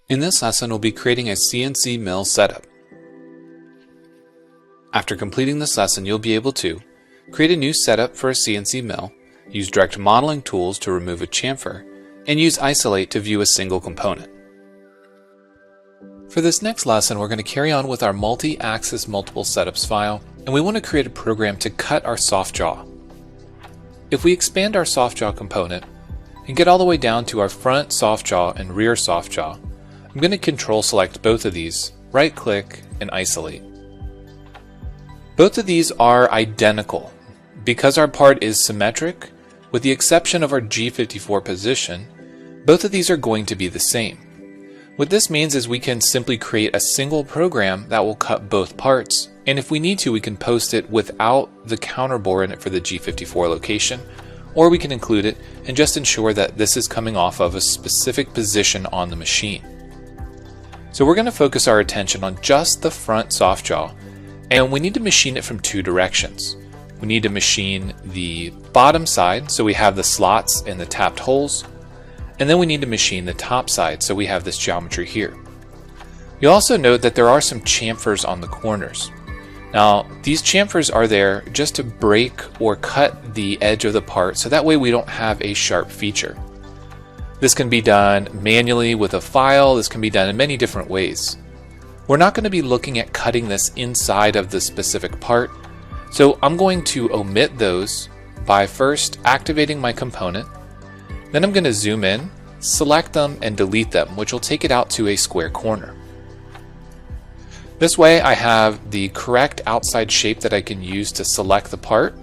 In this lesson, we'll be creating a CNC mill setup. After completing this lesson, you'll be able to create a new setup for a CNC mill, use direct modeling tools to remove a chamfer, and use isolate to view a single component. For this next lesson, we're going to carry on with our multi-axis multiple setups file, and we want to create a program to cut our soft jaw. If we expand our soft jaw component and get all the way down to our front soft jaw and rear soft jaw, I'm going to control select both of these, right click, and isolate. Both of these are identical. Because our part is symmetric, with the exception of our G54 position, both of these are going to be the same. What this means is we can simply create a single program that will cut both parts, and if we need to, we can post it without the counterbore in it for the G54 location, or we can include it and just ensure that this is coming off of a specific position on the machine. So we're going to focus our attention on just the front soft jaw, and we need to machine it from two directions. We need to machine the bottom side, so we have the slots and the tapped holes, and then we need to machine the top side, so we have this geometry here. You'll also note that there are some chamfers on the corners. Now, these chamfers are there just to break or cut the edge of the part, so that way we don't have a sharp feature. This can be done manually with a file. This can be done in many different ways. We're not going to be looking at cutting this inside of the specific part, so I'm going to omit those by first activating my component. Then I'm going to zoom in, select them, and delete them, which will take it out to a square corner. This way I have the correct outside shape that I can use to select the part.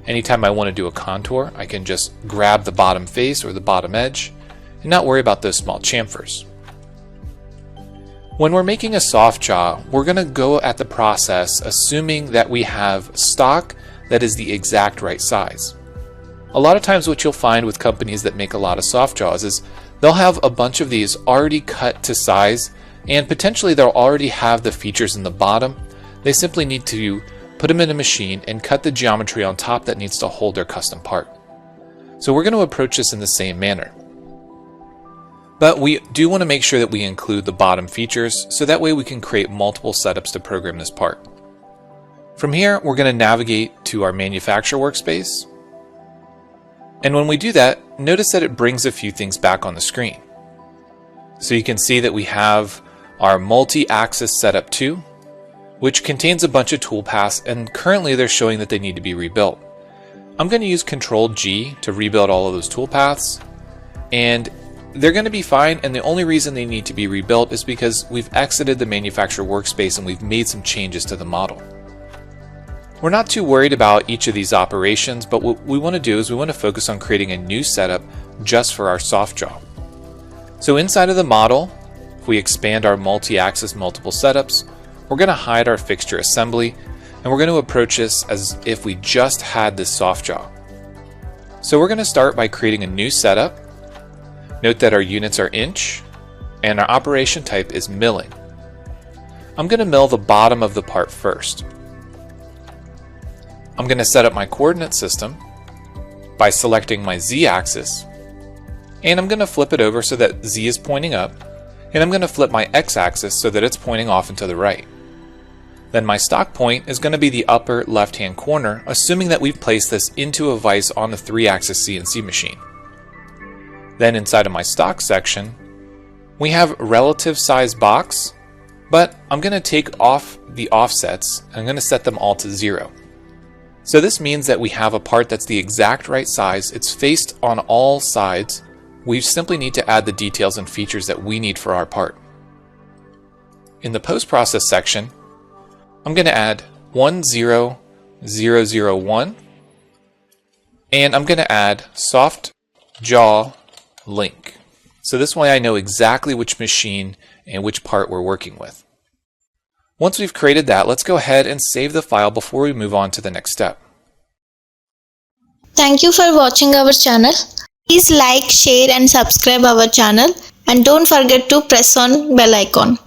Anytime I want to do a contour, I can just grab the bottom face or the bottom edge and not worry about those small chamfers. When we're making a soft jaw, we're going to go at the process assuming that we have stock that is the exact right size. A lot of times what you'll find with companies that make a lot of soft jaws is they'll have a bunch of these already cut to size, and potentially they'll already have the features in the bottom. They simply need to put them in a machine and cut the geometry on top that needs to hold their custom part. So we're going to approach this in the same manner. But we do want to make sure that we include the bottom features, so that way we can create multiple setups to program this part. From here, we're going to navigate to our manufacturer workspace. And when we do that, notice that it brings a few things back on the screen. So you can see that we have our multi-axis setup 2, which contains a bunch of toolpaths, and currently they're showing that they need to be rebuilt. I'm going to use Ctrl-G to rebuild all of those toolpaths, and they're going to be fine, and the only reason they need to be rebuilt is because we've exited the manufacturer workspace and we've made some changes to the model. We're not too worried about each of these operations, but what we want to do is we want to focus on creating a new setup just for our soft jaw. So inside of the model, if we expand our multi-axis multiple setups, we're going to hide our fixture assembly, and we're going to approach this as if we just had this soft jaw. So we're going to start by creating a new setup. Note that our units are inch, and our operation type is milling. I'm going to mill the bottom of the part first. I'm going to set up my coordinate system by selecting my z-axis, and I'm going to flip it over so that z is pointing up, and I'm going to flip my x-axis so that it's pointing off and to the right. Then my stock point is going to be the upper left-hand corner, assuming that we've placed this into a vise on the 3-axis CNC machine. Then inside of my stock section, we have relative size box, but I'm going to take off the offsets. I'm going to set them all to 0. So this means that we have a part that's the exact right size. It's faced on all sides. We simply need to add the details and features that we need for our part. In the post-process section, I'm going to add 10001, and I'm going to add soft jaw link. So this way I know exactly which machine and which part we're working with. Once we've created that, let's go ahead and save the file before we move on to the next step. Thank you for watching our channel. Please like, share and subscribe our channel, and don't forget to press on bell icon.